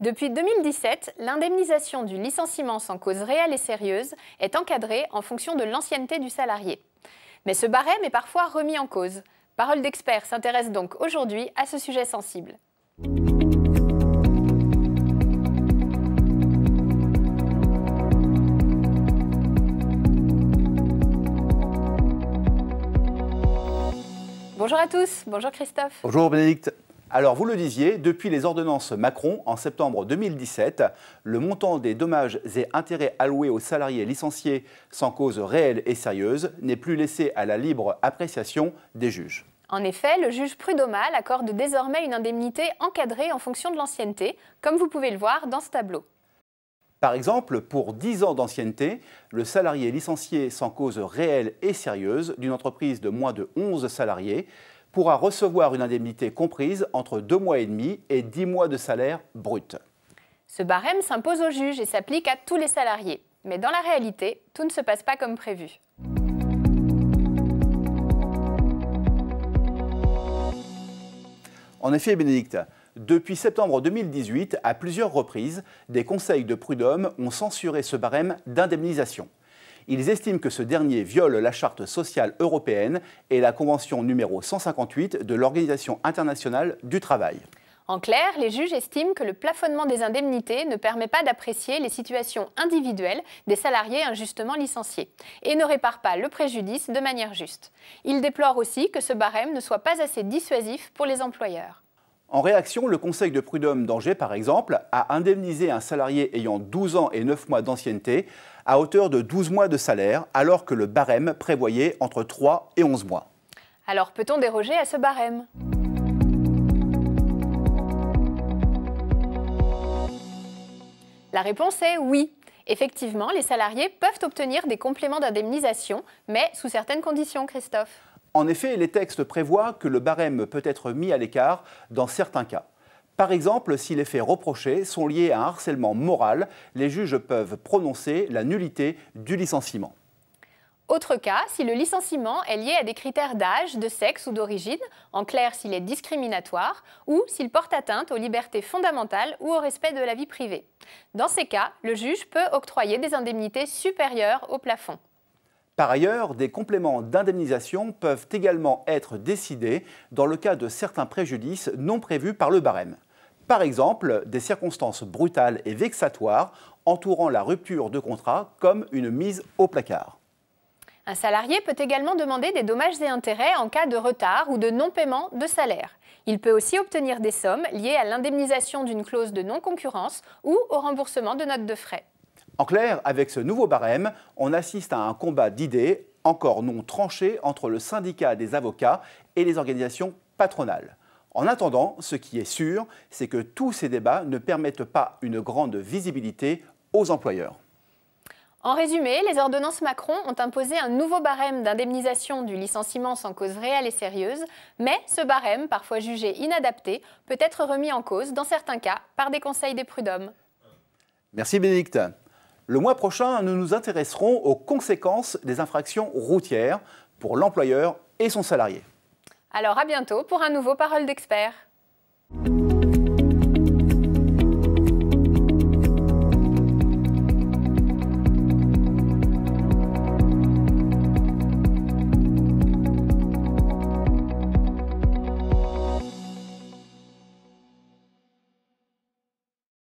Depuis 2017, l'indemnisation du licenciement sans cause réelle et sérieuse est encadrée en fonction de l'ancienneté du salarié. Mais ce barème est parfois remis en cause. Parole d'expert s'intéresse donc aujourd'hui à ce sujet sensible. Bonjour à tous, bonjour Christophe. Bonjour Bénédicte. Alors vous le disiez, depuis les ordonnances Macron en septembre 2017, le montant des dommages et intérêts alloués aux salariés licenciés sans cause réelle et sérieuse n'est plus laissé à la libre appréciation des juges. En effet, le juge prud'homal accorde désormais une indemnité encadrée en fonction de l'ancienneté, comme vous pouvez le voir dans ce tableau. Par exemple, pour 10 ans d'ancienneté, le salarié licencié sans cause réelle et sérieuse d'une entreprise de moins de 11 salariés pourra recevoir une indemnité comprise entre 2 mois et demi et 10 mois de salaire brut. Ce barème s'impose au juge et s'applique à tous les salariés. Mais dans la réalité, tout ne se passe pas comme prévu. En effet, Bénédicte, depuis septembre 2018, à plusieurs reprises, des conseils de prud'homme ont censuré ce barème d'indemnisation. Ils estiment que ce dernier viole la Charte sociale européenne et la Convention numéro 158 de l'Organisation internationale du travail. En clair, les juges estiment que le plafonnement des indemnités ne permet pas d'apprécier les situations individuelles des salariés injustement licenciés et ne répare pas le préjudice de manière juste. Ils déplorent aussi que ce barème ne soit pas assez dissuasif pour les employeurs. En réaction, le Conseil de prud'homme d'Angers, par exemple, a indemnisé un salarié ayant 12 ans et 9 mois d'ancienneté à hauteur de 12 mois de salaire, alors que le barème prévoyait entre 3 et 11 mois. Alors peut-on déroger à ce barème ? La réponse est oui. Effectivement, les salariés peuvent obtenir des compléments d'indemnisation, mais sous certaines conditions, Christophe. En effet, les textes prévoient que le barème peut être mis à l'écart dans certains cas. Par exemple, si les faits reprochés sont liés à un harcèlement moral, les juges peuvent prononcer la nullité du licenciement. Autre cas, si le licenciement est lié à des critères d'âge, de sexe ou d'origine, en clair s'il est discriminatoire, ou s'il porte atteinte aux libertés fondamentales ou au respect de la vie privée. Dans ces cas, le juge peut octroyer des indemnités supérieures au plafond. Par ailleurs, des compléments d'indemnisation peuvent également être décidés dans le cas de certains préjudices non prévus par le barème. Par exemple, des circonstances brutales et vexatoires entourant la rupture de contrat comme une mise au placard. Un salarié peut également demander des dommages et intérêts en cas de retard ou de non-paiement de salaire. Il peut aussi obtenir des sommes liées à l'indemnisation d'une clause de non-concurrence ou au remboursement de notes de frais. En clair, avec ce nouveau barème, on assiste à un combat d'idées encore non tranché entre le syndicat des avocats et les organisations patronales. En attendant, ce qui est sûr, c'est que tous ces débats ne permettent pas une grande visibilité aux employeurs. En résumé, les ordonnances Macron ont imposé un nouveau barème d'indemnisation du licenciement sans cause réelle et sérieuse, mais ce barème, parfois jugé inadapté, peut être remis en cause, dans certains cas, par des conseils des prud'hommes. Merci Bénédicte. Le mois prochain, nous nous intéresserons aux conséquences des infractions routières pour l'employeur et son salarié. Alors à bientôt pour un nouveau Parole d'expert.